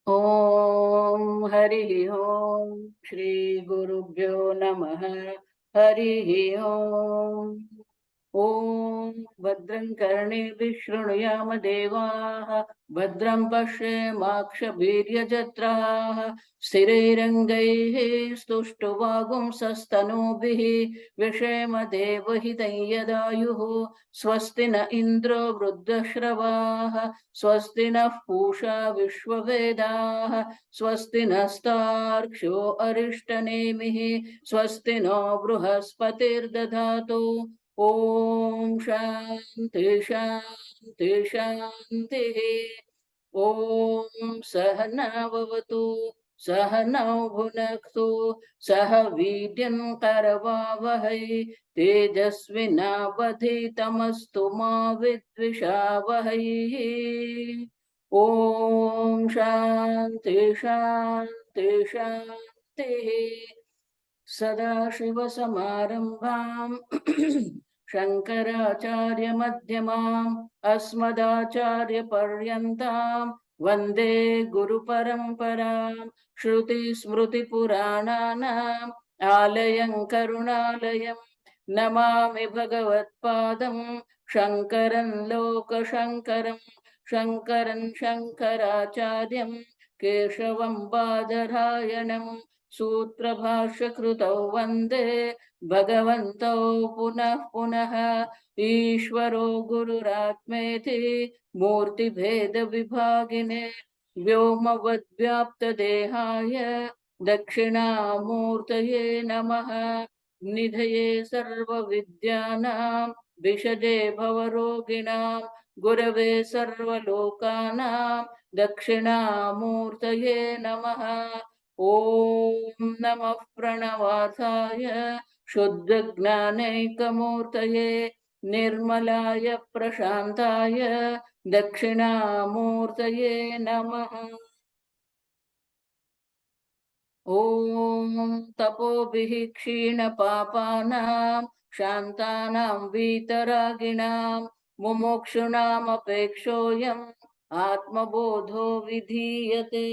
ॐ हरिः ॐ श्री गुरुभ्यो नमः हरिः ॐ ॐ भद्रं कर्णेभिः शृणुयाम देवाः भद्रं पश्येमाक्षभिर्यजत्राः स्थिरैरङ्गैः स्तुष्टुवागुंसस्तनूभिः व्यशेम देवहितं यदायुः स्वस्ति न इन्द्रो वृद्धश्रवाः स्वस्ति नः पूषा विश्ववेदाः स्वस्ति नस्तार्क्ष्यो अरिष्टनेमिः स्वस्ति नो बृहस्पतिर्दधातु ॐ शान्ति शान्ति शान्तिः ॐ सहनाववतु सहनौ भुनक्तु सह वीर्यं करवावहै तेजस्विनावधीतमस्तु मा विद्विषावहै ॐ शान्ति शान्ति शान्तिः सदाशिवसमारम्भाम् शङ्कराचार्यमध्यमाम् अस्मदाचार्यपर्यन्ताम् वन्दे गुरुपरम्पराम् श्रुतिस्मृतिपुराणानाम् आलयं करुणालयम् नमामि भगवत्पादम् शङ्करं लोकशङ्करम् शङ्करं शङ्कराचार्यं केशवं बादरायणम् सूत्रभाष्यकृतौ वन्दे भगवन्तौ पुनः पुनः ईश्वरो गुरुरात्मेति मूर्तिभेदविभागिने व्योमवद्व्याप्तदेहाय दक्षिणामूर्तये नमः निधये सर्वविद्यानां विशजे भवरोगिणां गुरवे सर्वलोकानां दक्षिणामूर्तये नमः ॐ नमः प्रणवार्थाय शुद्धज्ञानैकमूर्तये निर्मलाय प्रशान्ताय दक्षिणामूर्तये नमः ॐ तपोभिः क्षीणपापानां शान्तानां वीतरागिणां मुमुक्षूणामपेक्षोऽयम् आत्मबोधो विधीयते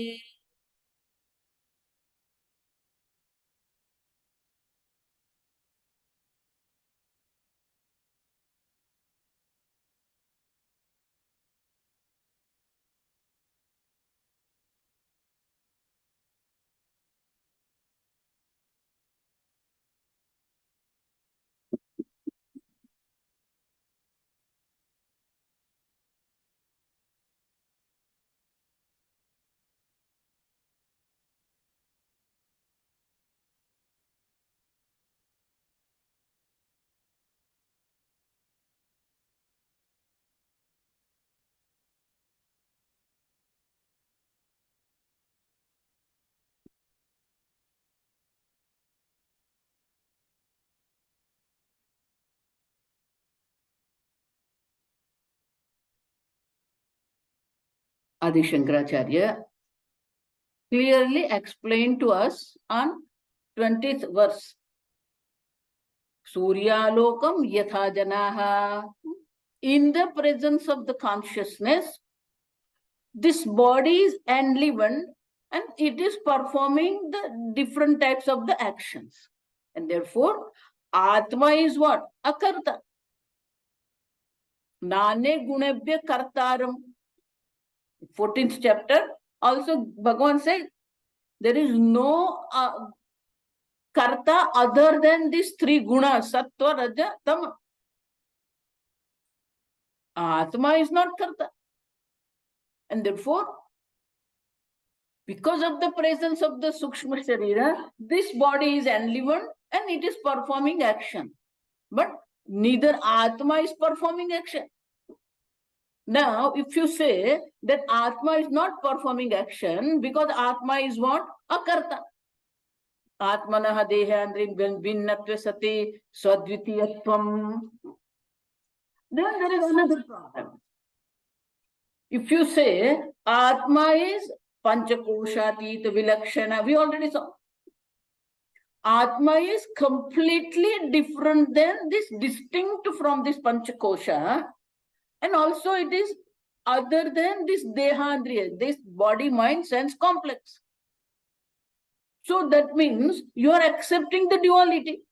Adi Shankaracharya clearly explained to us on 20th verse. Suryalokam yatha janaha. In the presence of the consciousness, this body is enlivened and it is performing the different types of the actions. And therefore, Atma is what? Akarta. Nane gunebhya kartaram. 14th chapter, also Bhagavan said, there is no karta other than these three gunas, sattva, raja, tama. Atma is not karta. And therefore, because of the presence of the Sukshma Sharira, this body is enlivened and it is performing action. But neither Atma is performing action. Now, if you say that Atma is not performing action because Atma is what? Akarta. Atmanaha dehandrim vinnatva sati swadvitiyatvam. Then there is another problem. If you say Atma is panchakoshatita vilakshana, we already saw. Atma is completely different than this, distinct from this panchakosha, and also it is other than this Dehandriya, this body, mind, sense complex. So that means you are accepting the duality.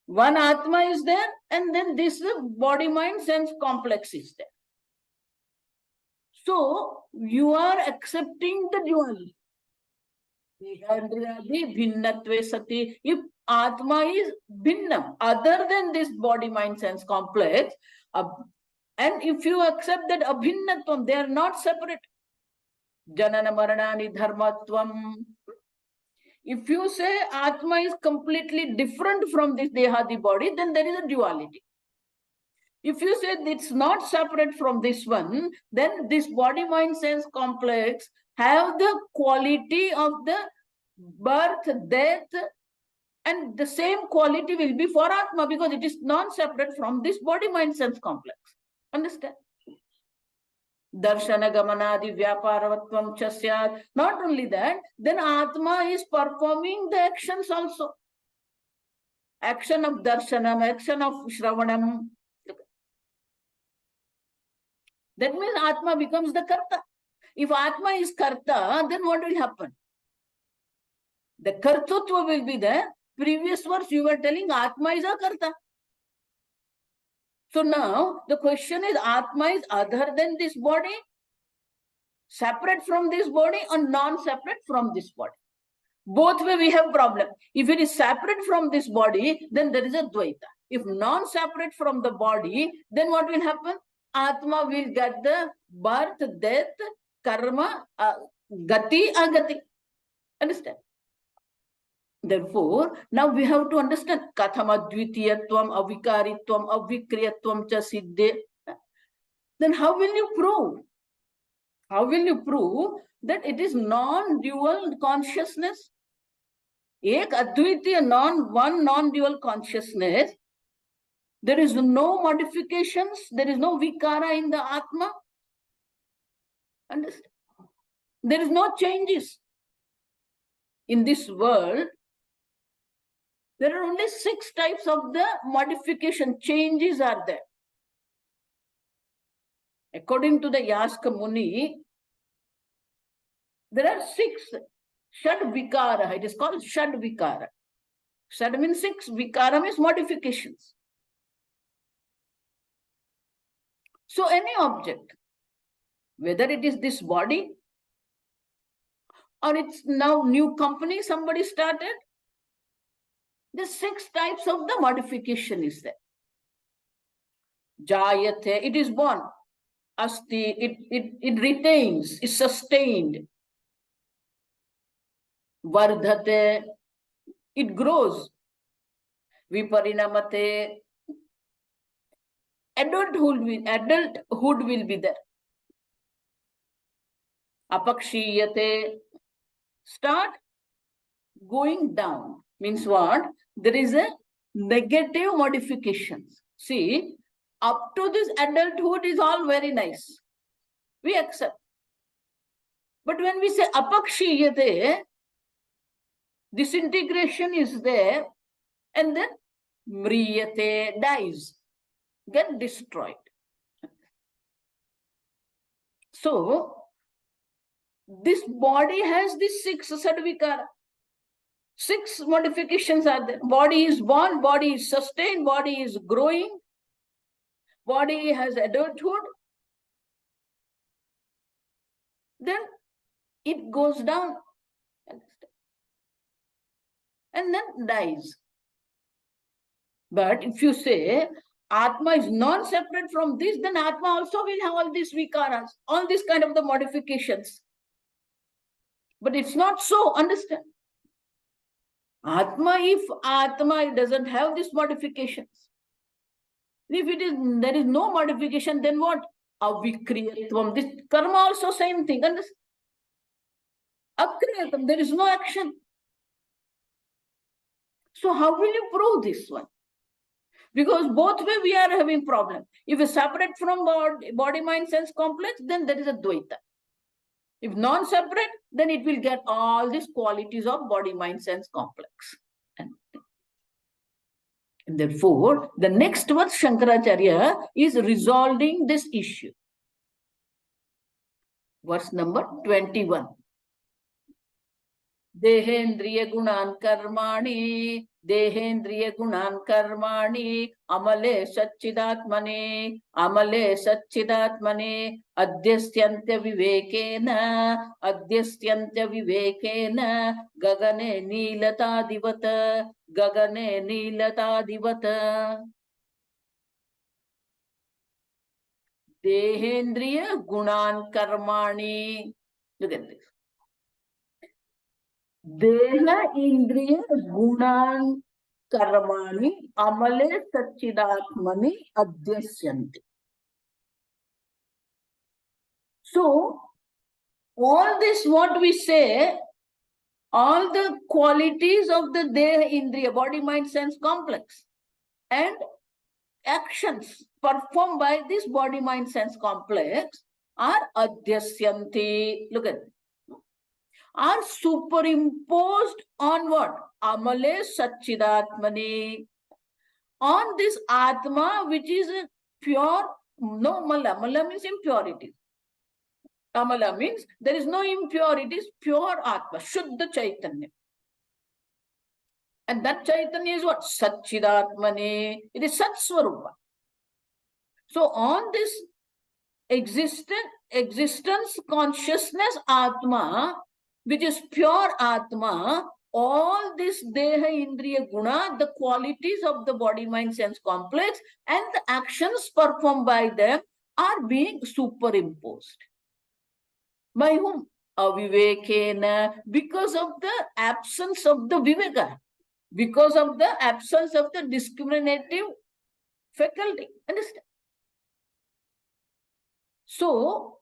One Atma is there, and then this body, mind, sense complex is there. So you are accepting the duality. If Atma is Bhinnam, other than this body, mind, sense complex, and if you accept that Abhinnatvam, they are not separate. Janana Maranani Dharmatvam. If you say Atma is completely different from this Dehadi body, then there is a duality. If you say it's not separate from this one, then this body, mind, sense complex have the quality of the birth, death, and the same quality will be for Atma because it is non-separate from this body, mind, sense complex. Understand? Darshana Gamanadi Vyaparavatvam Chasyat. Not only that, then Atma is performing the actions also. Action of Darshanam, action of Shravanam. That means Atma becomes the Karta. If Atma is Karta, then what will happen? The Kartutva will be there. Previous verse you were telling Atma is a Karta. So now the question is, Atma is other than this body, separate from this body, or non-separate from this body? Both way we have problem. If it is separate from this body, then there is a Dvaita. If non-separate from the body, then what will happen? Atma will get the birth, death, karma, gati, agati. Understand? Therefore, now we have to understand kathama dvitiyatvam, avikaritvam, avikriyatvam cha siddhe. Then how will you prove? How will you prove that it is non-dual consciousness? Ek advitiya, one non-dual consciousness. There is no modifications, there is no vikara in the Atma. Understand? There is no changes. In this world, there are only 6 types of the modification, changes are there. According to the Yaska Muni, there are 6 Shad Vikara. It is called Shad Vikara. Shad means 6, Vikara means modifications. So any object, whether it is this body or it's now new company somebody started, the 6 types of the modification is there. Jayate, it is born. Asti, it retains, is sustained. Vardhate, it grows. Viparinamate, adulthood will be there. Apakshiyate, start going down. Means what? There is a negative modifications. See, up to this adulthood is all very nice. We accept. But when we say apakshiyate, disintegration is there, and then mriyate, dies, get destroyed. So, this body has these 6 sadvikara. 6 modifications are there. Body is born, body is sustained, body is growing, body has adulthood. Then it goes down and then dies. But if you say Atma is non-separate from this, then Atma also will have all these vikaras, all these kind of the modifications. But it's not so, understand? Atma, if Atma doesn't have these modifications, if there is no modification, then what? Avikriyatvam. This karma also same thing, understand? Akriyatam, there is no action. So how will you prove this one? Because both way we are having problem. If you separate from body, mind, sense complex, then there is a Dvaita. If non-separate, then it will get all these qualities of body, mind, sense complex. And therefore, the next verse Shankaracharya is resolving this issue. Verse number 21. देहेन्द्रिय गुणान् कर्माणि अमले सच्चिदात्मने अध्यस्यन्त्य विवेकेन गगने नीलतादिवत देहेन्द्रिय गुणान् कर्माणि. Look at this. देह इंद्रिय गुणान् कर्माणि अमले सच्चिदात्मनि अध्यस्यन्ति. So all this what we say, all the qualities of the deha indriya, body mind sense complex, and actions performed by this body mind sense complex are adhyasyanti. Look at it. Are superimposed on what? Amale Satchidatmani. On this Atma, which is pure, no mala. Mala means impurity. Amala means there is no impurities, pure Atma, Shuddha Chaitanya. And that Chaitanya is what? Satchidatmani. It is Satsvarupa. So on this existence, consciousness, Atma, which is pure Atma, all this Deha Indriya Guna, the qualities of the body, mind, sense complex, and the actions performed by them are being superimposed. By whom? Avivekena, because of the absence of the Viveka, because of the absence of the discriminative faculty. Understand? So,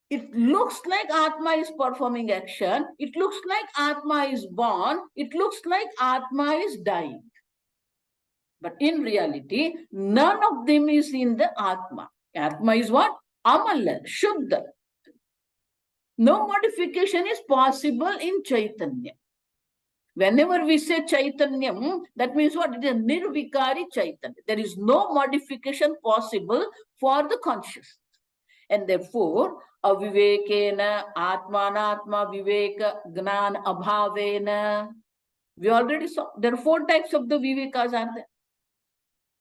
it looks like Atma is performing action. It looks like Atma is born. It looks like Atma is dying. But in reality, none of them is in the Atma. Atma is what? Amala, Shuddha. No modification is possible in Chaitanya. Whenever we say Chaitanyam, that means what? It is a Nirvikari Chaitanya. There is no modification possible for the consciousness. And therefore, avivekena, atmanatma viveka, gnan abhavena. We already saw there are 4 types of the vivekas are there.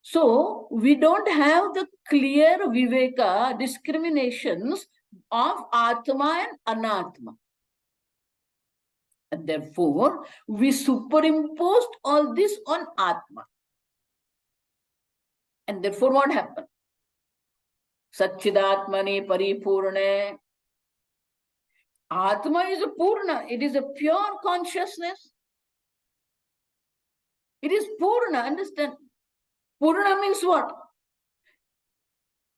So we don't have the clear viveka discriminations of atma and anatma. And therefore, we superimposed all this on atma. And therefore, what happened? Satchidatmani paripurne. Atma is a purna. It is a pure consciousness. It is purna. Understand? Purna means what?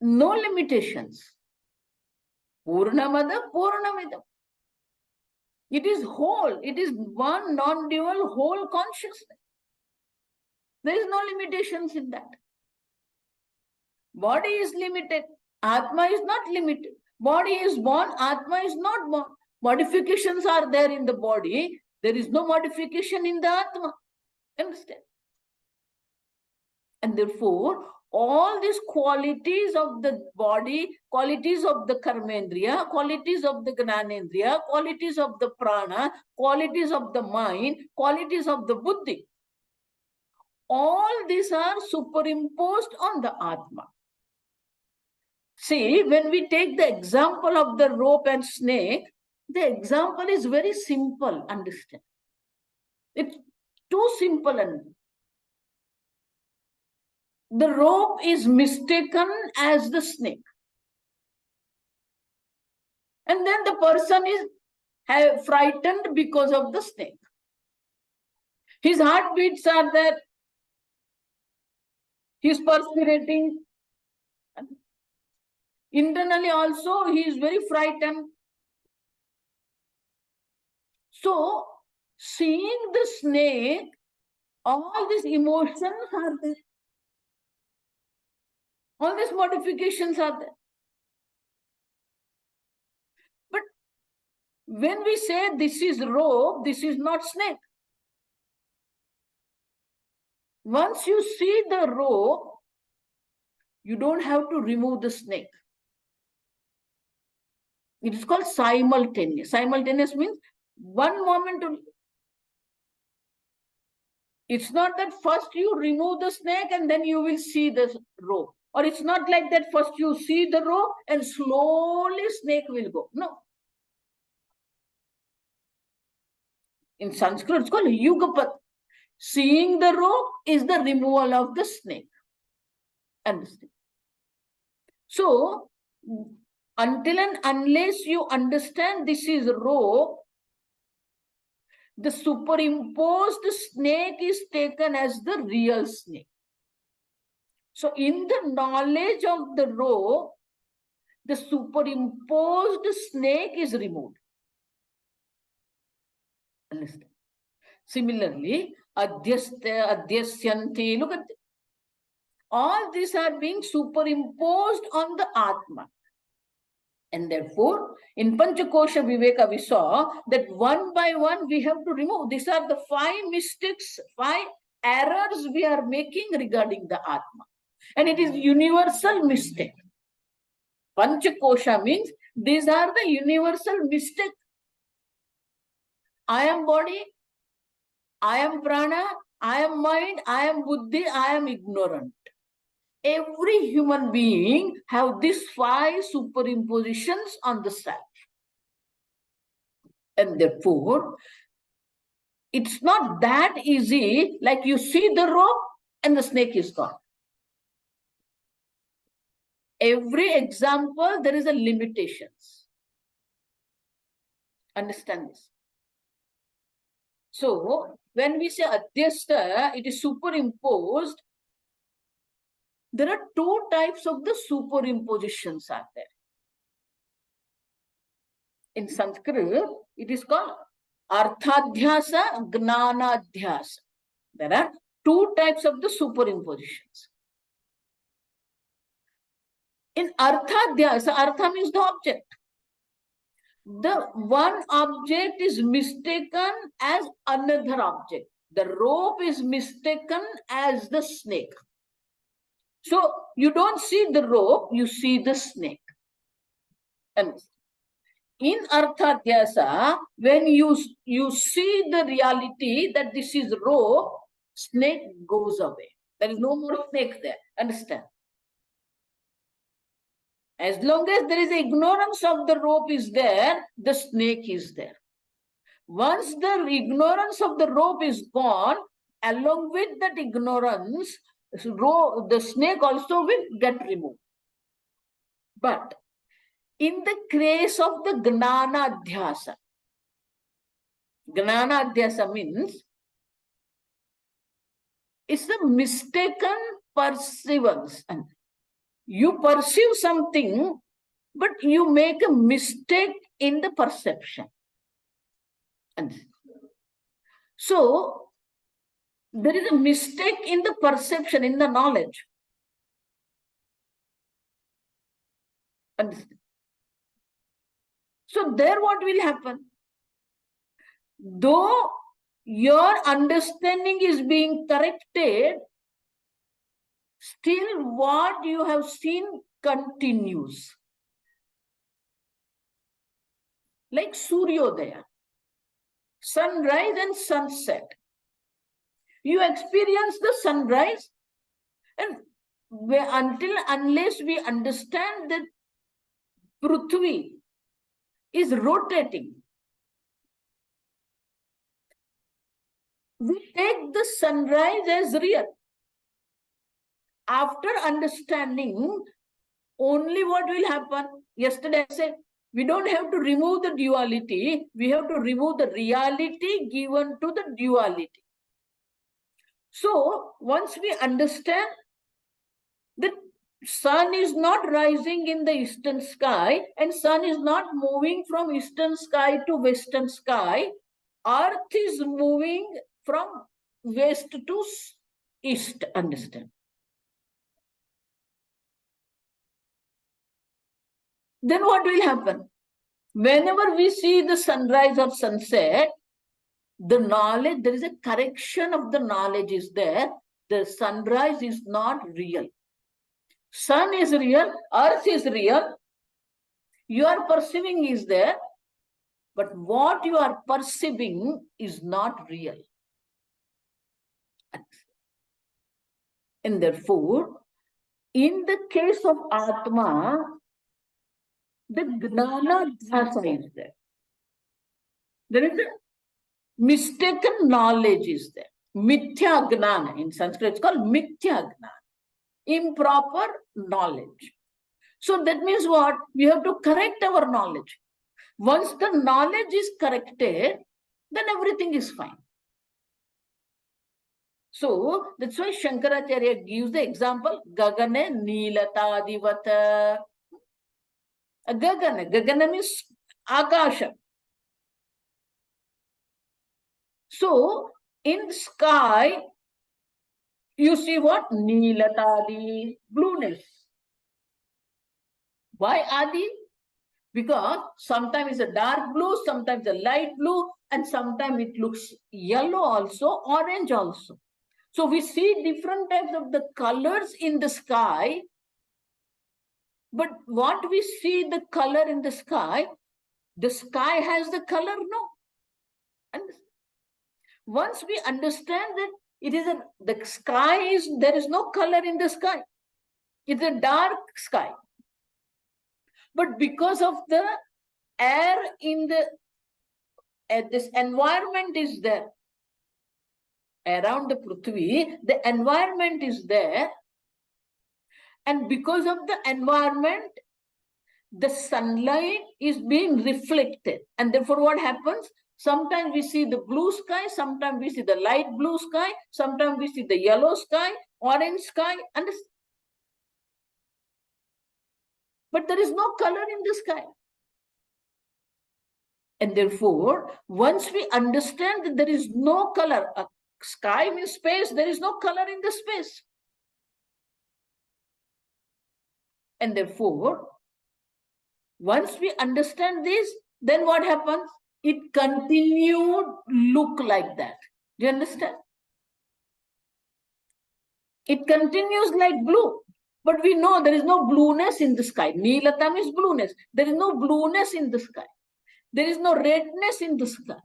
No limitations. Purnamada, Purnamidam. It is whole. It is one non-dual whole consciousness. There is no limitations in that. Body is limited. Atma is not limited. Body is born. Atma is not born. Modifications are there in the body. There is no modification in the Atma. Understand? And therefore, all these qualities of the body, qualities of the karmendriya, qualities of the gnanendriya, qualities of the prana, qualities of the mind, qualities of the buddhi, all these are superimposed on the Atma. See, when we take the example of the rope and snake, the example is very simple, understand. It's too simple. And the rope is mistaken as the snake. And then the person is frightened because of the snake. His heartbeats are there. He's perspirating. Internally also, he is very frightened. So, seeing the snake, all these emotions are there. All these modifications are there. But when we say this is rope, this is not snake. Once you see the rope, you don't have to remove the snake. It is called simultaneous. Simultaneous means one moment only. It's not that first you remove the snake and then you will see the rope. Or it's not like that first you see the rope and slowly snake will go. No. In Sanskrit, it's called yugapat. Seeing the rope is the removal of the snake. Understand? So, until and unless you understand this is rope, the superimposed snake is taken as the real snake. So, in the knowledge of the rope, the superimposed snake is removed. Understand? Similarly, adhyasyanti, look at this. All these are being superimposed on the Atma. And therefore, in Panchakosha Viveka, we saw that one by one we have to remove. These are the 5 mistakes, 5 errors we are making regarding the Atma. And it is universal mistake. Panchakosha means these are the universal mistake. I am body, I am prana, I am mind, I am buddhi, I am ignorant. Every human being have these 5 superimpositions on the self. And therefore, it's not that easy, like you see the rope and the snake is gone. Every example, there is a limitations. Understand this. So, when we say adhyasta, it is superimposed. There are 2 types of the superimpositions are there. In Sanskrit, it is called arthadhyasa, gnanadhyasa. There are 2 types of the superimpositions. In arthadhyasa, artha means the object. The one object is mistaken as another object. The rope is mistaken as the snake. So you don't see the rope, you see the snake. And in arthadhyasa, when you see the reality that this is rope, snake goes away. There is no more snake there. Understand? As long as there is ignorance of the rope is there, the snake is there. Once the ignorance of the rope is gone, along with that ignorance, the snake also will get removed. But in the case of the gnanadhyasa means it's a mistaken perceivance. And you perceive something, but you make a mistake in the perception. And so, there is a mistake in the perception, in the knowledge. Understand? So, there what will happen? Though your understanding is being corrected, still what you have seen continues. Like Suryodaya, sunrise and sunset. You experience the sunrise, and unless we understand that Prithvi is rotating, we take the sunrise as real. After understanding, only what will happen? Yesterday I said, we don't have to remove the duality, we have to remove the reality given to the duality. So, once we understand that sun is not rising in the eastern sky and sun is not moving from eastern sky to western sky, earth is moving from west to east, understand? Then what will happen? Whenever we see the sunrise or sunset, the knowledge, there is a correction of the knowledge is there. The sunrise is not real. Sun is real, earth is real. You are perceiving is there, but what you are perceiving is not real. And therefore, in the case of Atma, the Gnana Dhasa is there. There is a mistaken knowledge is there. Mithya Gnana. In Sanskrit, it's called Mithya Gnana. Improper knowledge. So that means what? We have to correct our knowledge. Once the knowledge is corrected, then everything is fine. So that's why Shankaracharya gives the example, Gagane Neelatadivata. Gagana means Akasha. So in sky, you see what? Neelatadi, blueness. Why Adi? Because sometimes it's a dark blue, sometimes a light blue, and sometimes it looks yellow also, orange also. So we see different types of the colors in the sky. But what we see the color in the sky has the color, no. And once we understand that it is the sky is, there is no color in the sky. It's a dark sky. But because of the air in the, this environment is there. Around the Prithvi, the environment is there. And because of the environment, the sunlight is being reflected. And therefore what happens? Sometimes we see the blue sky, sometimes we see the light blue sky, sometimes we see the yellow sky, orange sky, and but there is no color in the sky. And therefore, once we understand that there is no color, a sky means space, there is no color in the space. And therefore, once we understand this, then what happens? It continued look like that. Do you understand? It continues like blue. But we know there is no blueness in the sky. Neelatam is blueness. There is no blueness in the sky. There is no redness in the sky.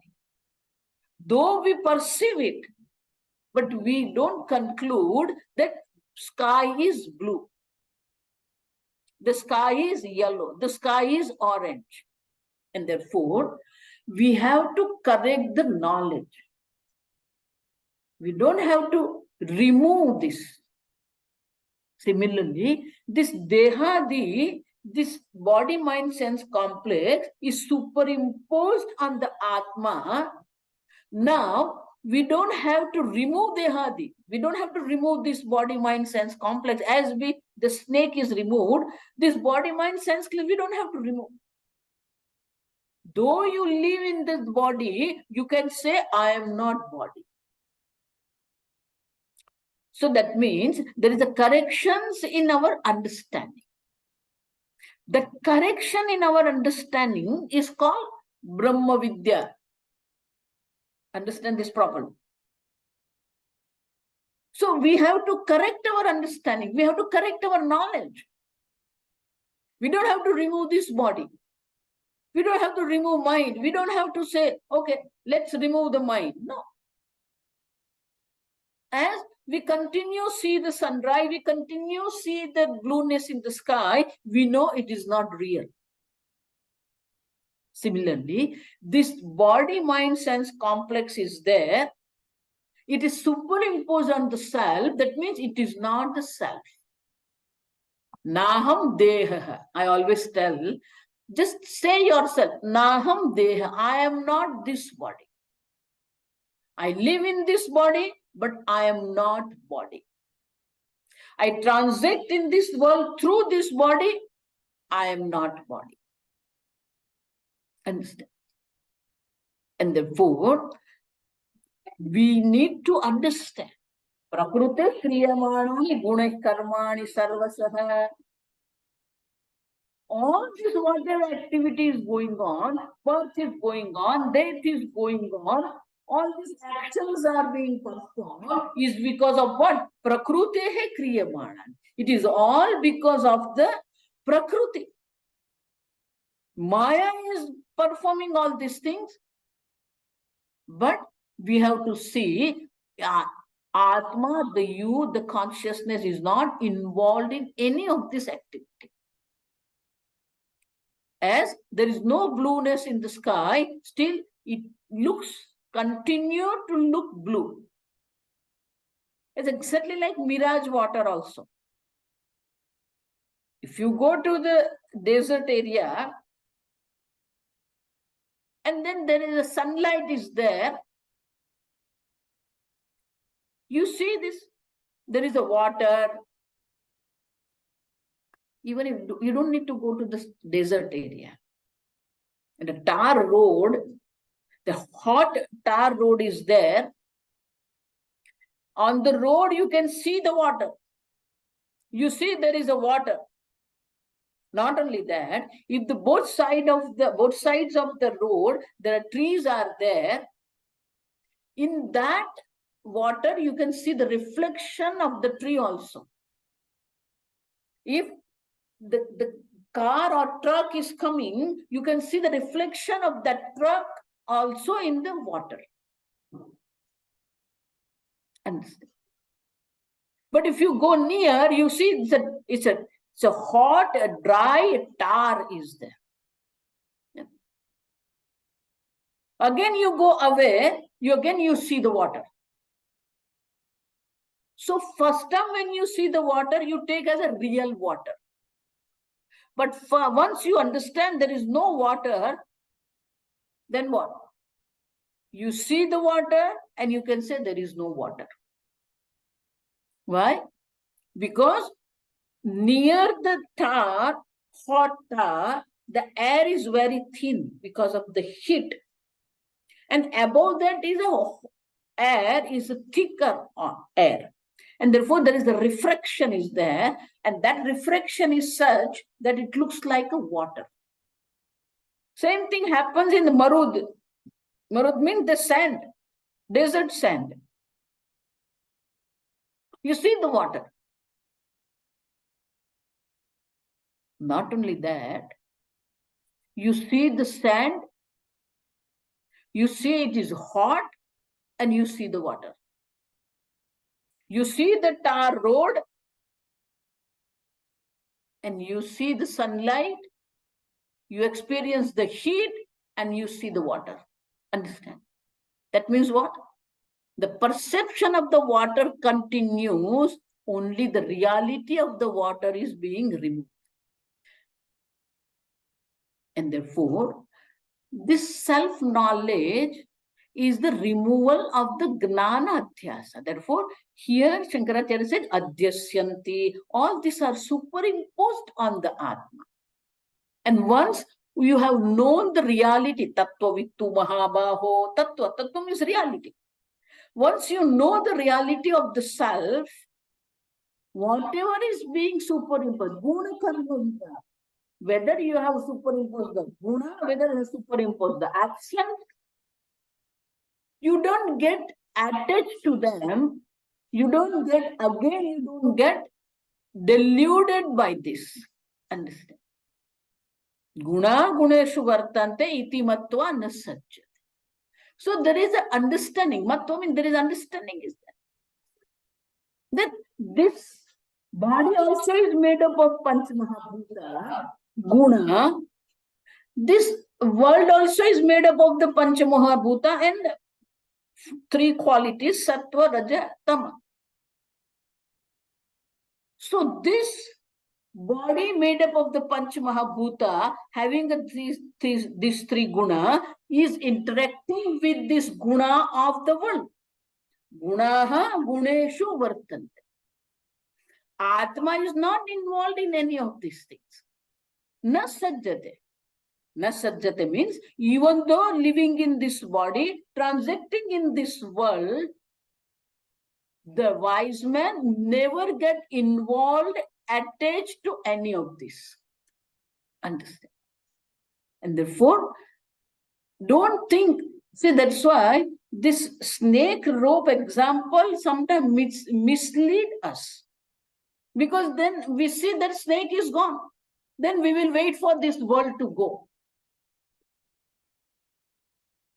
Though we perceive it, but we don't conclude that sky is blue. The sky is yellow. The sky is orange. And therefore, we have to correct the knowledge. We don't have to remove this. Similarly, this Dehadi, this body, mind, sense complex is superimposed on the Atma. Now, we don't have to remove Dehadi. We don't have to remove this body, mind, sense complex. As the snake is removed, this body, mind, sense, we don't have to remove. Though you live in this body, you can say, I am not body. So that means there is a corrections in our understanding. The correction in our understanding is called Brahma Vidya. Understand this properly. So we have to correct our understanding. We have to correct our knowledge. We don't have to remove this body. We don't have to remove mind. We don't have to say, okay, let's remove the mind. No. As we continue see the sunrise, we continue see the blueness in the sky, we know it is not real. Similarly, this body, mind, sense complex is there. It is superimposed on the self. That means it is not the self. Naham deha. I always tell, just say yourself, Naham deha. I am not this body. I live in this body, but I am not body. I transact in this world through this body. I am not body. Understand? And therefore, we need to understand. Prakrute kriyamani guna karmani sarvasaha. All this whatever activity is going on, birth is going on, death is going on, all these actions are being performed is because of what? Prakrutehe kriyamanan. It is all because of the Prakriti. Maya is performing all these things, but we have to see Atma, the you, the consciousness is not involved in any of this activity. As there is no blueness in the sky, still it continue to look blue. It's exactly like mirage water also. If you go to the desert area, and then there is a sunlight is there, you see this, there is a water. Even if you don't need to go to the desert area. And the tar road, the hot tar road is there. On the road, you can see the water. You see there is a water. Not only that, if the both sides of the road, there are trees are there. In that water, you can see the reflection of the tree also. If the car or truck is coming, you can see the reflection of that truck also in the water. But if you go near, you see it's a hot, dry tar is there. Yeah. Again, you go away, you see the water. So first time when you see the water, you take as a real water. But once you understand there is no water, then what? You see the water and you can say there is no water. Why? Because near the tar, hot tar, the air is very thin because of the heat. And above that is air is a thicker air. And therefore there is the refraction is there. And that refraction is such that it looks like a water. Same thing happens in the Marud. Marud means the sand, desert sand. You see the water. Not only that, you see the sand, you see it is hot, and you see the water. You see the tar road, and you see the sunlight, you experience the heat, and you see the water. Understand? That means what? The perception of the water continues, only the reality of the water is being removed. And therefore, this self-knowledge is the removal of the gnana adhyasa. Therefore, here Shankaracharya said, adhyasyanti, all these are superimposed on the Atma. And once you have known the reality, tattva vittu mahabaho, tattva means reality. Once you know the reality of the self, whatever is being superimposed, guna karma, whether you have superimposed the guna, whether you have superimposed the action, you don't get attached to them. You don't get deluded by this. Understand? Guna guneshu vartante iti matva nasajjate. So there is an understanding. Matva means there is understanding is there. That this body also is made up of Panch Mahabhuta, Guna. This world also is made up of the Panch Mahabhuta and three qualities, Sattva, Raja, Tama. So this body made up of the Panch Mahabhuta, having these three guna, is interacting with this guna of the world. Gunaha guneshu vartante. Atma is not involved in any of these things. Na sajjate. Na sajjate means even though living in this body, transacting in this world, the wise man never get involved, attached to any of this. Understand? And therefore, don't think, see, that's why this snake rope example sometimes mislead us. Because then we see that snake is gone. Then we will wait for this world to go.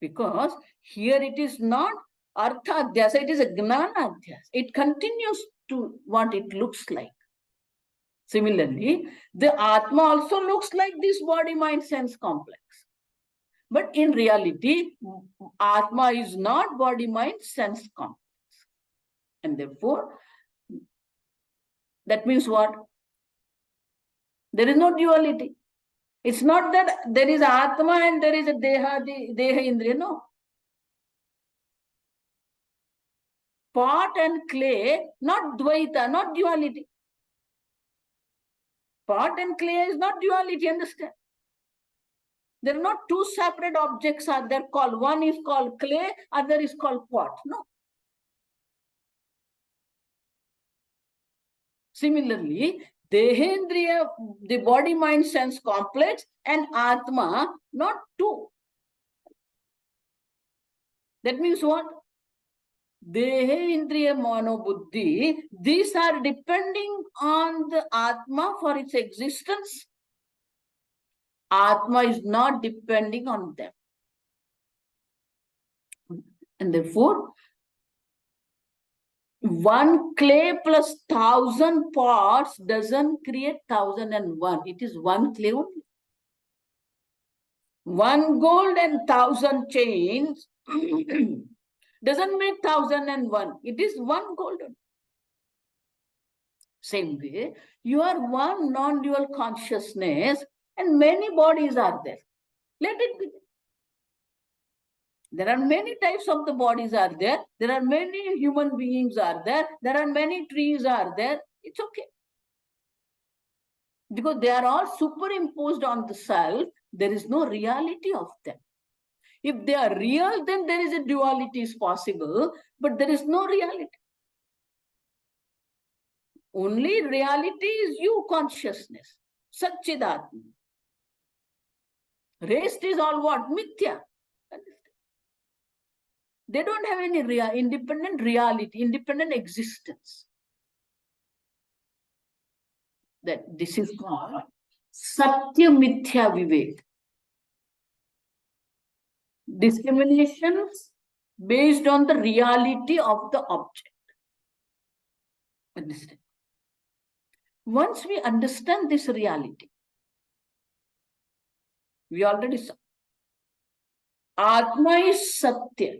Because here it is not artha adhyasa, it is a gnana adhyasa. It continues to what it looks like. Similarly, the Atma also looks like this body, mind, sense complex. But in reality, Atma is not body, mind, sense complex. And therefore, that means what? There is no duality. It's not that there is Atma and there is a Deha Indriya. No. Pot and clay, not Dvaita, not duality. Pot and clay is not duality, understand? There are not two separate objects are there called. One is called clay, other is called pot. No. Similarly, Dehendriya, the body, mind, sense complex, and Atma, not two. That means what? Dehendriya, Mano, Buddhi, these are depending on the Atma for its existence. Atma is not depending on them. And therefore, one clay plus 1,000 pots doesn't create 1,001. It is one clay only. One gold and 1,000 chains doesn't make 1,001. It is one golden. Same way, you are one non-dual consciousness and many bodies are there. Let it be. There are many types of the bodies are there. There are many human beings are there. There are many trees are there. It's okay. Because they are all superimposed on the self. There is no reality of them. If they are real, then there is a duality is possible, but there is no reality. Only reality is you consciousness, Satchidatma. Rest is all what? Mithya. They don't have any independent reality, independent existence. That this is called Satya Mithya Vivek. Discriminations based on the reality of the object. Understand? Once we understand this reality, we already saw. Atma is Satya.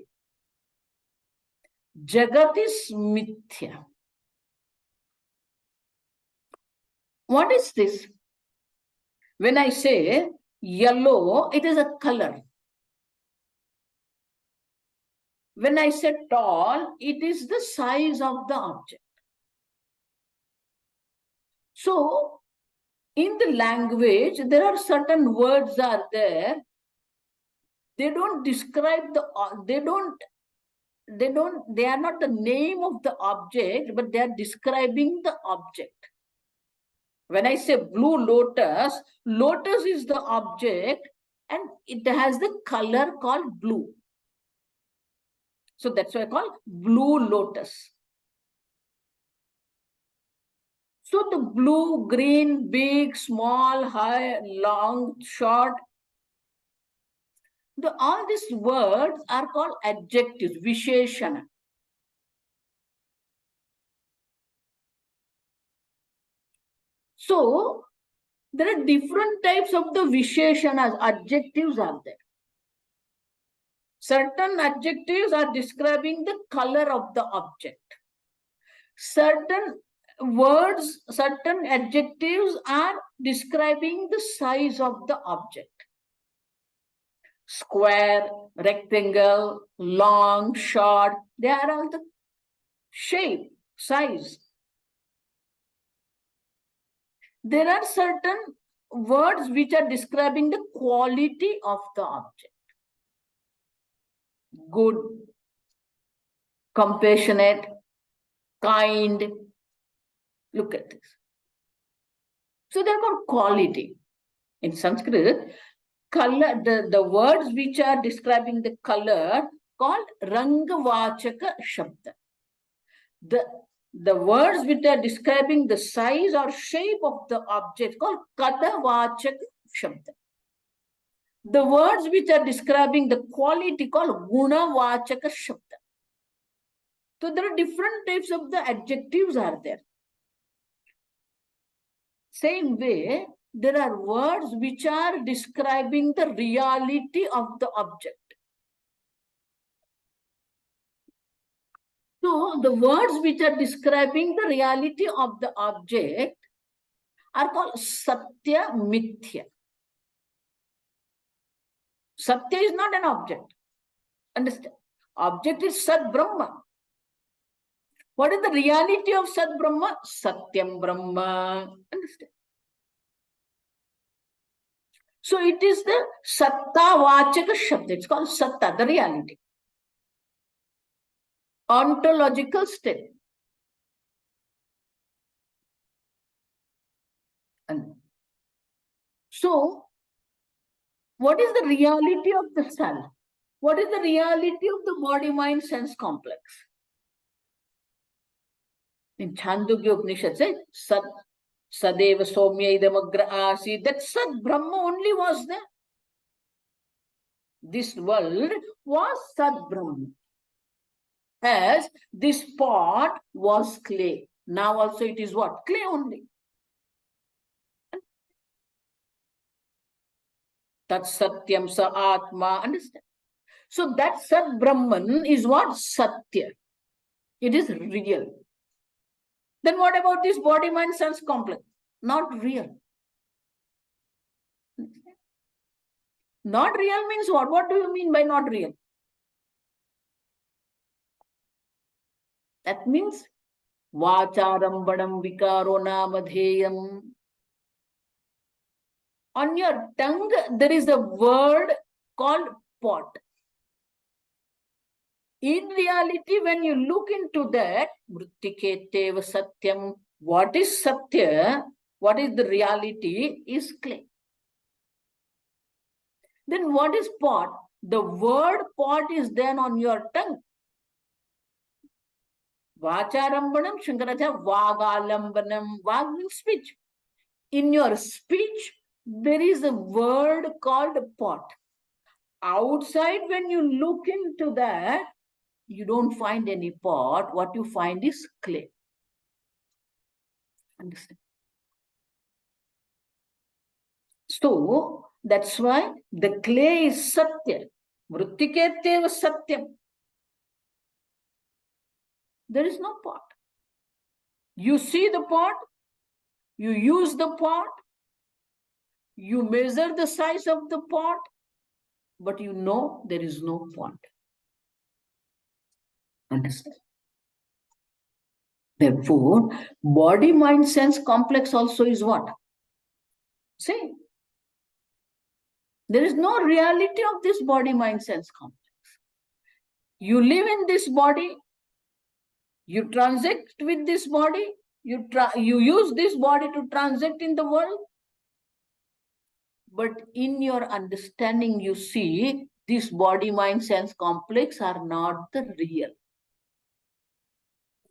Jagat is Mithya. What is this? When I say yellow, it is a color. When I say tall, it is the size of the object. So, in the language, there are certain words are there. They don't describe the, they are not the name of the object, but they are describing the object. When I say blue lotus, lotus is the object and it has the color called blue. So that's why I call blue lotus. So the blue, green, big, small, high, long, short, all these words are called adjectives, visheshana. So there are different types of the visheshanas, adjectives are there. Certain adjectives are describing the color of the object. Certain words, certain adjectives are describing the size of the object. Square, rectangle, long, short, they are all the shape, size. There are certain words which are describing the quality of the object. Good, compassionate, kind. Look at this. So they're called quality. In Sanskrit, color, the words which are describing the color called Rangavachaka Shabda. The words which are describing the size or shape of the object called Kadavachaka Shabda. the words which are describing the quality called gunavachaka shabda. So there are different types of the adjectives are there. Same way, there are words which are describing the reality of the object. So the words which are describing the reality of the object are called satya mithya. Satya is not an object. Understand? Object is Sat Brahma. What is the reality of Sat Brahma? Satyam Brahma. Understand? So it is the Satta Vachaka Shabda. It's called Satta, the reality. Ontological state. And so, what is the reality of the self? What is the reality of the body-mind-sense complex? In Chandogya Upanishad says, Sat Sadeva Somya Idamagra Asi, that Sat Brahma only was there. This world was Sat Brahma. As this pot was clay. Now also it is what? Clay only. Tat Satyam Sa Atma. Understand? So that Sat Brahman is what? Satya. It is real. Then what about this body, mind, sense complex? Not real. Not real means what? What do you mean by not real? That means Vacharambanam Vikaro Namadheyam. On your tongue, there is a word called pot. In reality, when you look into that, Mrittiketeva Satyam, what is Satya, what is the reality, is clay. Then what is pot? The word pot is then on your tongue. Vacharambanam, Shankaracharya, Vagalambanam. Vag means speech. In your speech, there is a word called pot. Outside, when you look into that, you don't find any pot. What you find is clay. Understand? So, that's why the clay is Satya. Mrittiketeva Satyam. There is no pot. You see the pot, you use the pot, you measure the size of the pot, but you know there is no pot. Understand? Therefore, body, mind, sense complex also is what? See, there is no reality of this body, mind, sense complex. You live in this body, you transact with this body, you use this body to transact in the world. But in your understanding, you see this body, mind, sense complex are not the real.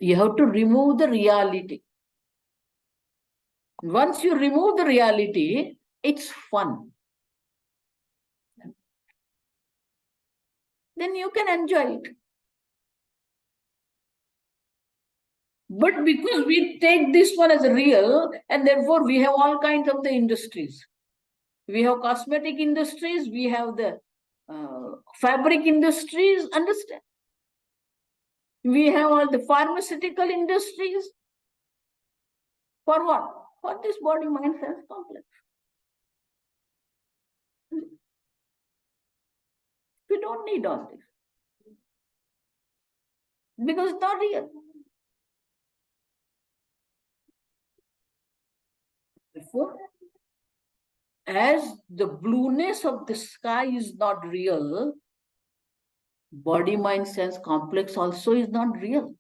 You have to remove the reality. Once you remove the reality, it's fun. Then you can enjoy it. But because we take this one as real, and therefore we have all kinds of the industries. We have cosmetic industries, we have the fabric industries, understand? We have all the pharmaceutical industries. For what? For this body, mind, sense complex. We don't need all this. Because it's not real. Therefore, as the blueness of the sky is not real, body, mind, sense complex also is not real.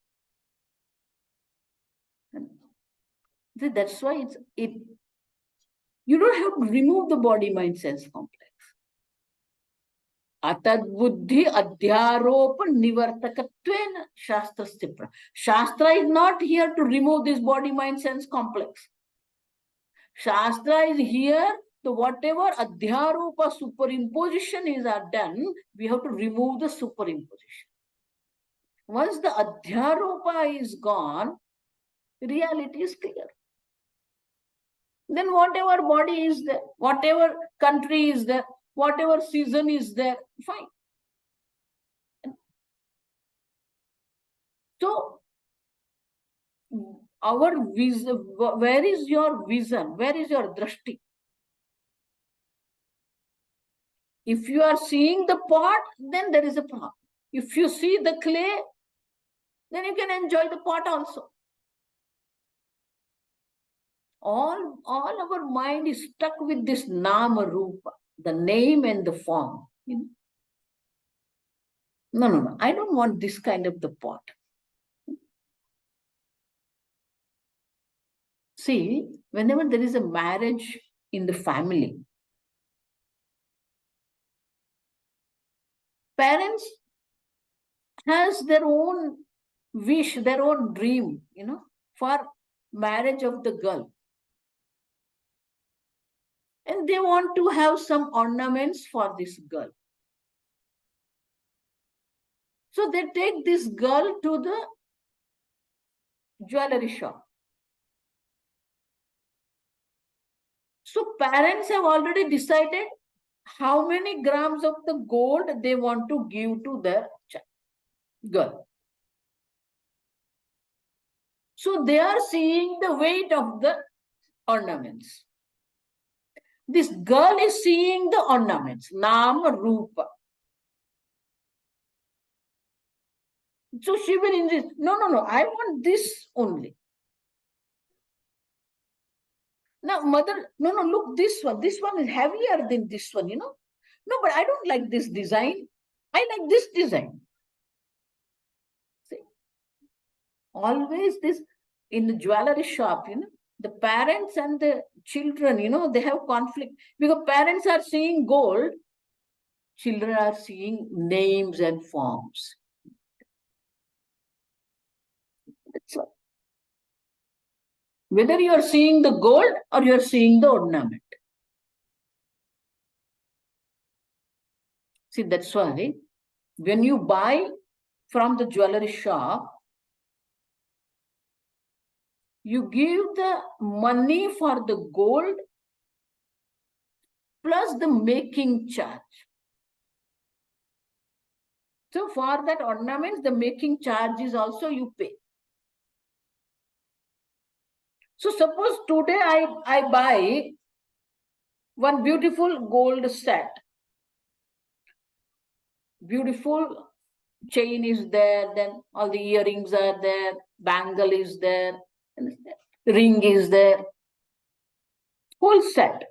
That's why you don't have to remove the body, mind, sense complex. Atadbuddhi adhyaropa nivartakatvena shastrasya. Shastra is not here to remove this body, mind, sense complex. Shastra is here So whatever adhyaropa superimposition is done, we have to remove the superimposition. Once the adhyaropa is gone, reality is clear. Then whatever body is there, whatever country is there, whatever season is there, fine. So our vision, where is your vision? Where is your drashti? If you are seeing the pot, then there is a pot. If you see the clay, then you can enjoy the pot also. All our mind is stuck with this nama rupa, the name and the form. No. I don't want this kind of the pot. See, whenever there is a marriage in the family, parents has their own wish, their own dream, for marriage of the girl. And they want to have some ornaments for this girl. So they take this girl to the jewelry shop. So parents have already decided how many grams of the gold they want to give to their girl. So they are seeing the weight of the ornaments. This girl is seeing the ornaments, Nama Rupa. So she will insist, no, I want this only. Now, mother, no, look, this one is heavier than this one, No, but I don't like this design. I like this design. See, always this in the jewelry shop, the parents and the children, they have conflict because parents are seeing gold, children are seeing names and forms. That's all. Whether you are seeing the gold or you are seeing the ornament. See, that's why when you buy from the jewelry shop, you give the money for the gold plus the making charge. So for that ornaments, the making charge is also you pay. So suppose today I buy one beautiful gold set. Beautiful chain is there, then all the earrings are there, bangle is there, ring is there, whole set.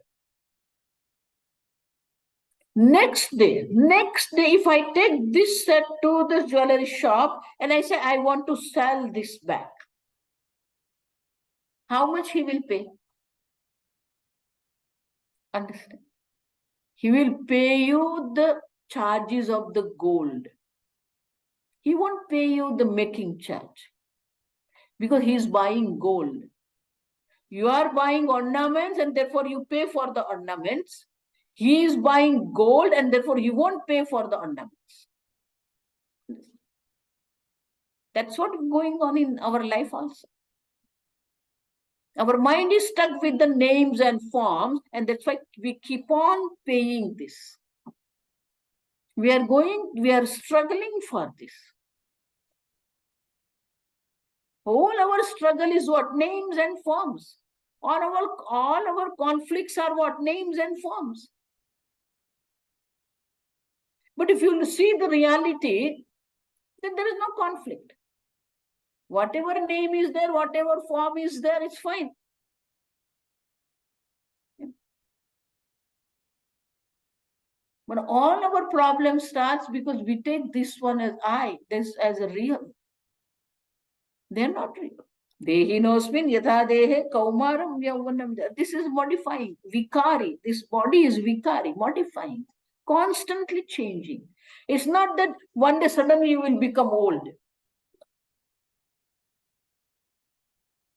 Next day, if I take this set to the jewelry shop and I say, I want to sell this back, how much he will pay? Understand? He will pay you the charges of the gold. He won't pay you the making charge because he is buying gold. You are buying ornaments and therefore you pay for the ornaments. He is buying gold and therefore he won't pay for the ornaments. That's what is going on in our life also. Our mind is stuck with the names and forms, and that's why we keep on paying this. We are struggling for this. All our struggle is what? Names and forms. All our conflicts are what? Names and forms. But if you see the reality, then there is no conflict. Whatever name is there, whatever form is there, it's fine. But all our problem starts because we take this one as this as a real. They're not real. Dehinosmin yatha dehe kaumaram yauvanam. This is modifying. Vikari. This body is vikari, modifying, constantly changing. It's not that one day suddenly you will become old.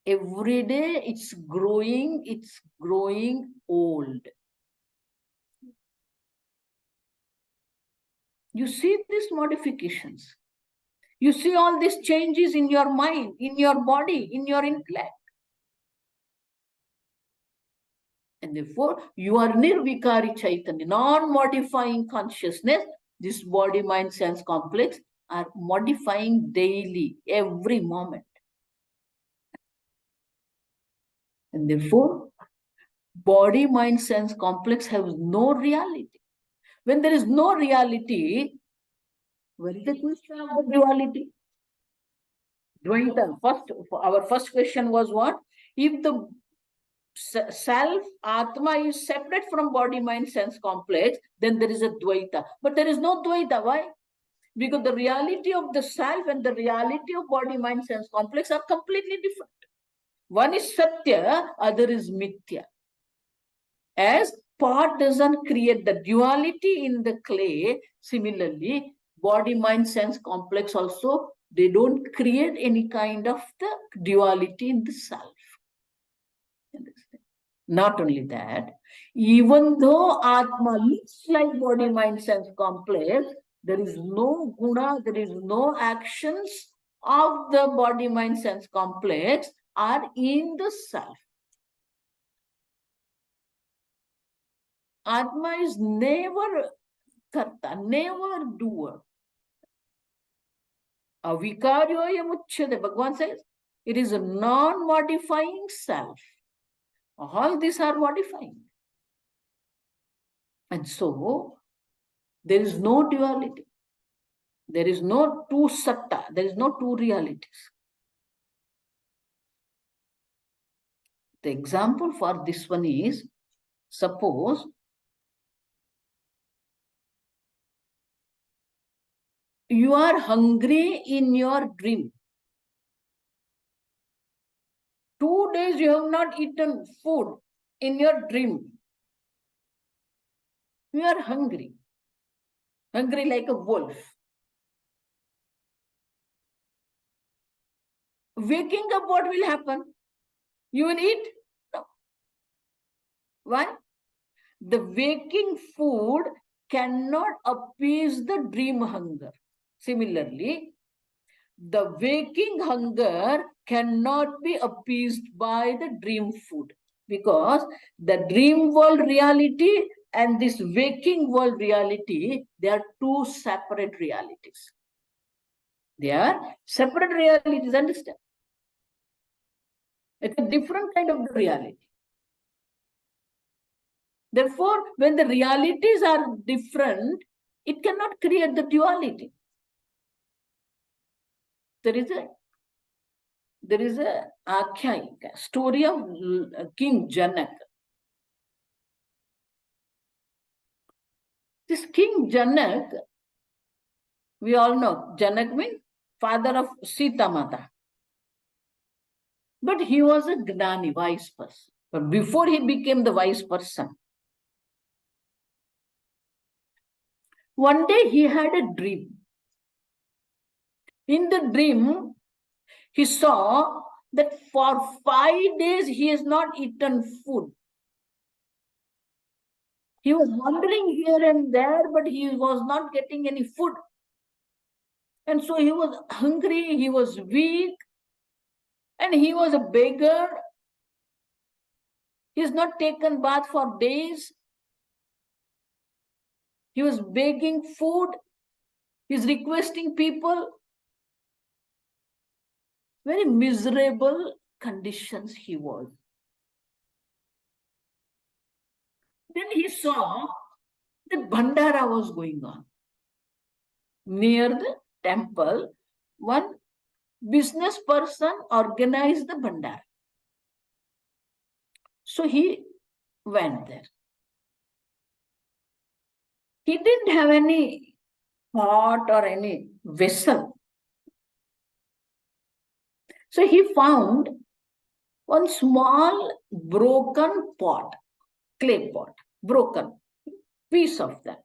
Every day it's growing old. You see these modifications. You see all these changes in your mind, in your body, in your intellect. And therefore, you are nirvikari chaitanya, non-modifying consciousness. This body, mind, sense complex are modifying daily, every moment. And therefore, body, mind, sense complex has no reality. When there is no reality, where is the question of the duality? Dvaita. Our first question was what? If the self, Atma, is separate from body, mind, sense complex, then there is a Dvaita. But there is no Dvaita. Why? Because the reality of the self and the reality of body, mind, sense complex are completely different. One is Satya, other is Mithya. As pot doesn't create the duality in the clay, similarly, body, mind, sense complex also, they don't create any kind of the duality in the self. Not only that, even though Atma looks like body, mind, sense complex, there is no guna, there is no actions of the body, mind, sense complex are in the self. Atma is never karta, never doer. Avikaryo yamuchyate, Bhagavan says, it is a non-modifying self. All these are modifying. And so, there is no duality. There is no two satta. There is no two realities. The example for this one is, suppose you are hungry in your dream. 2 days you have not eaten food in your dream. You are hungry. Hungry like a wolf. Waking up, what will happen? You will eat? No. Why? The waking food cannot appease the dream hunger. Similarly, the waking hunger cannot be appeased by the dream food, because the dream world reality and this waking world reality, they are two separate realities. They are separate realities, understand? It's a different kind of reality. Therefore, when the realities are different, it cannot create the duality. There is a Akhyayika, story of King Janak. This King Janak, we all know, Janak means father of Sita Mata. But he was a Gnani, wise person. But before he became the wise person, one day he had a dream. In the dream, he saw that for 5 days he has not eaten food. He was wandering here and there, but he was not getting any food. And so he was hungry, he was weak, and he was a beggar. He has not taken bath for days. He was begging food. He's requesting people. Very miserable conditions he was. Then he saw that Bhandara was going on. Near the temple, one business person organized the Bhandara. So he went there. He didn't have any pot or any vessel. So he found one small broken pot, clay pot, broken piece of that.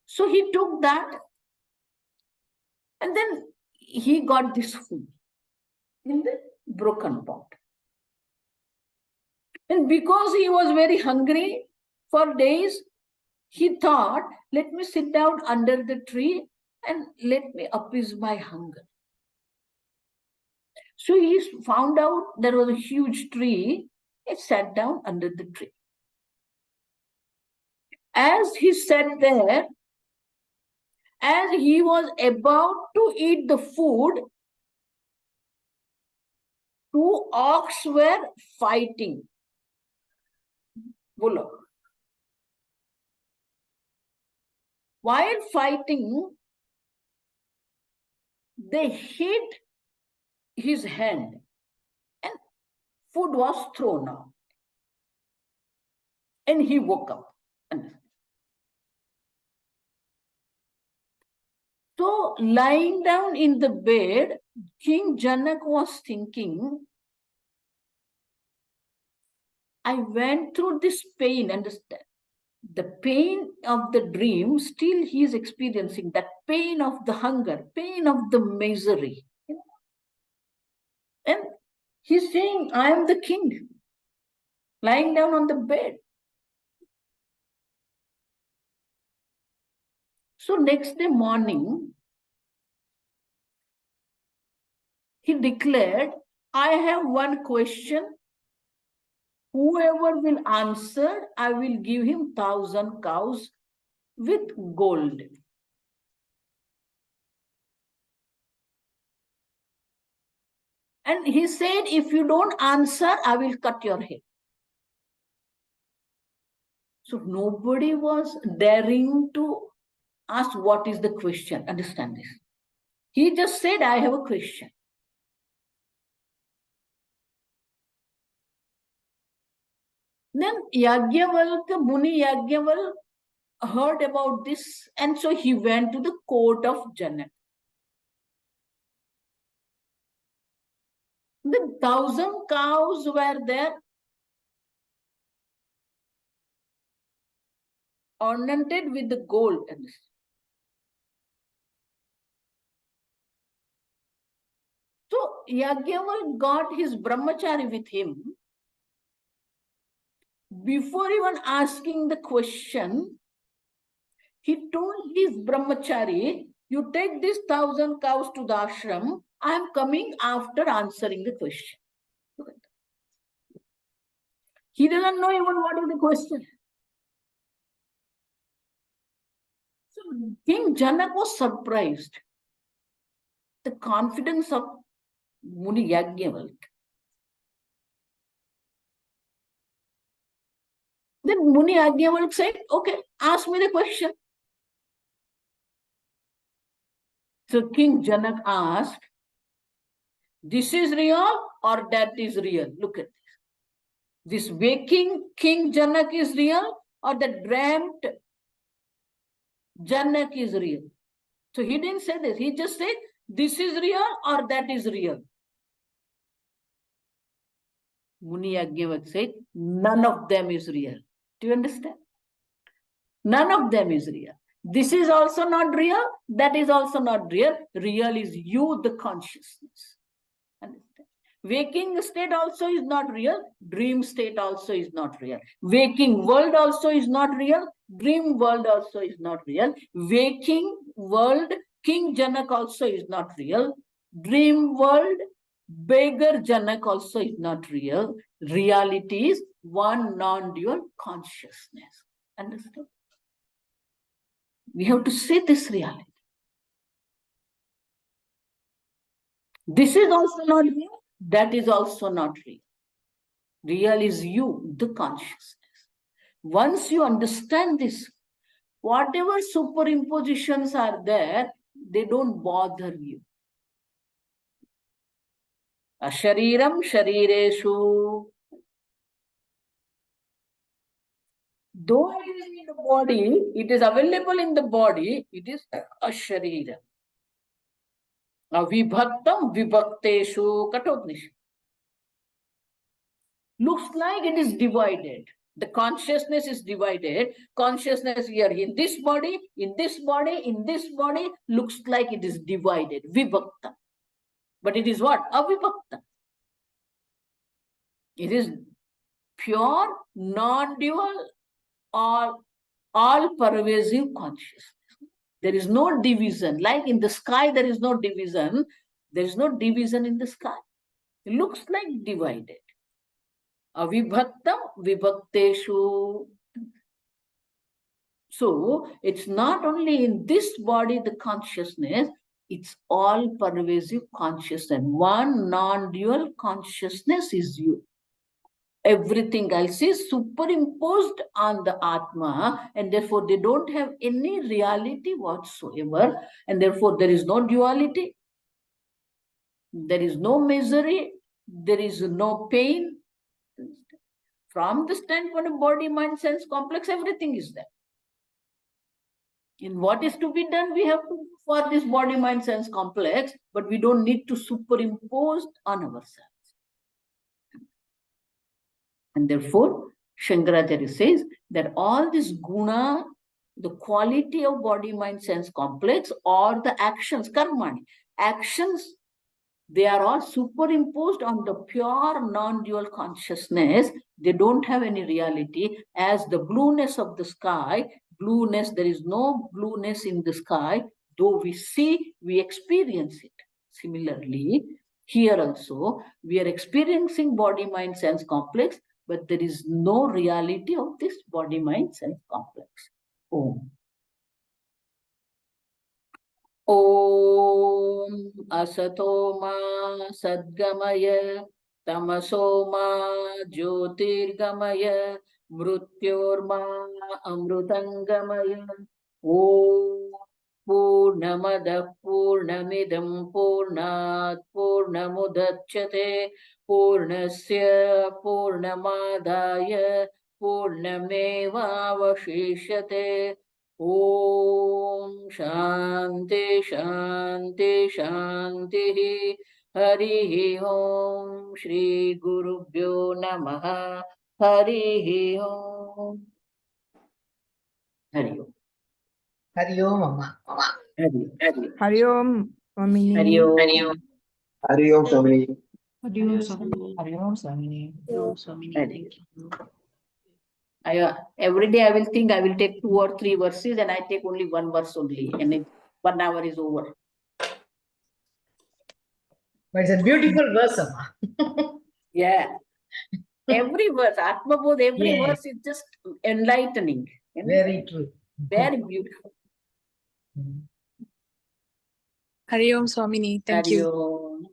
So he took that and then he got this food in the broken pot. And because he was very hungry for days, He thought, let me sit down under the tree and let me appease my hunger. So he found out there was a huge tree. He sat down under the tree. As he sat there, as he was about to eat the food, two ox were fighting. Bullock. While fighting, they hit his hand and food was thrown out. And he woke up. So, lying down in the bed, King Janak was thinking, I went through this pain, understand? The pain of the dream, still he is experiencing that pain of the hunger, pain of the misery. And he's saying, I am the king, lying down on the bed. So next day morning, he declared, I have one question. Whoever will answer, I will give him 1,000 cows with gold. And he said, if you don't answer, I will cut your head. So nobody was daring to ask what is the question. Understand this. He just said, I have a question. Then Yajnavalkya, Muni Yajnavalkya heard about this, and so he went to the court of Janak. The 1,000 cows were there, ornamented with the gold. So Yajnavalkya got his brahmachari with him. Before even asking the question, he told his brahmachari, you take these 1,000 cows to the ashram. I am coming after answering the question. He doesn't know even what is the question. So King Janak was surprised. The confidence of Muni Yajnavalkya. Then Muni Yajnavalkya said, okay, ask me the question. So King Janak asked, this is real or that is real? Look at this. This waking King Janak is real or the dreamt Janak is real? So he didn't say this. He just said, this is real or that is real. Muni Yajnavalkya said, none of them is real. Do you understand? None of them is real. This is also not real. That is also not real. Real is you, the consciousness. Understand? Waking state also is not real. Dream state also is not real. Waking world also is not real. Dream world also is not real. Waking world, King Janak also is not real. Dream world, beggar Janak also is not real. Reality is one non-dual consciousness. Understood? We have to see this reality. This is also not real. That is also not real. Real is you, the consciousness. Once you understand this, whatever superimpositions are there, they don't bother you. Ashariram sharireshu. Though it is in the body, it is available in the body, it is asharira. Vibhaktam vibhakteshu katodnishu. Looks like it is divided. The consciousness is divided. Consciousness here in this body, in this body, in this body, looks like it is divided. Vibhakta. But it is what? Avibhakta. It is pure, non-dual, or all pervasive consciousness. There is no division. Like in the sky, there is no division. There is no division in the sky. It looks like divided. Avibhaktam vibhakteshu. So it's not only in this body, the consciousness, it's all pervasive consciousness. One non-dual consciousness is you. Everything else is superimposed on the Atma, and therefore they don't have any reality whatsoever, and therefore there is no duality, there is no misery, there is no pain. From the standpoint of body, mind, sense complex, everything is there. In what is to be done, we have to for this body, mind, sense complex, but we don't need to superimpose on ourselves. And therefore, Shankaracharya says that all this guna, the quality of body, mind, sense complex, or the actions, karmani, actions, they are all superimposed on the pure non-dual consciousness. They don't have any reality. As the blueness of the sky, blueness, there is no blueness in the sky. Though we see, we experience it. Similarly, here also, we are experiencing body, mind, sense complex, but there is no reality of this body, mind, sense complex. Om. Om asato ma sadgamaya tamaso ma jyotirgamaya mrutyorma amrutangamaya. Om Purnamada Purnamidam Purnat Purnamudachyate Purnasya Purnamadaya Purnameva Vashishyate. Om Shanti Shanti Shanti. Hari Om Shri Gurubhyo Namaha. Hari Om. Hari Om. Hari Om, Mama. Hari Om, Swamini. Hari Om. Hari Om, Swamini. Hari Om, Swamini. Hari Om, Swamini. Thank you. Every day I will think I will take 2 or 3 verses, and I take only 1 verse only, and it, 1 hour is over. But it's a beautiful verse, Amma. Yeah. Every verse, Aatmabodha, every Yeah. verse is just enlightening. Very true. Very beautiful. Hari Om, Swamini. Thank Hari you. Om.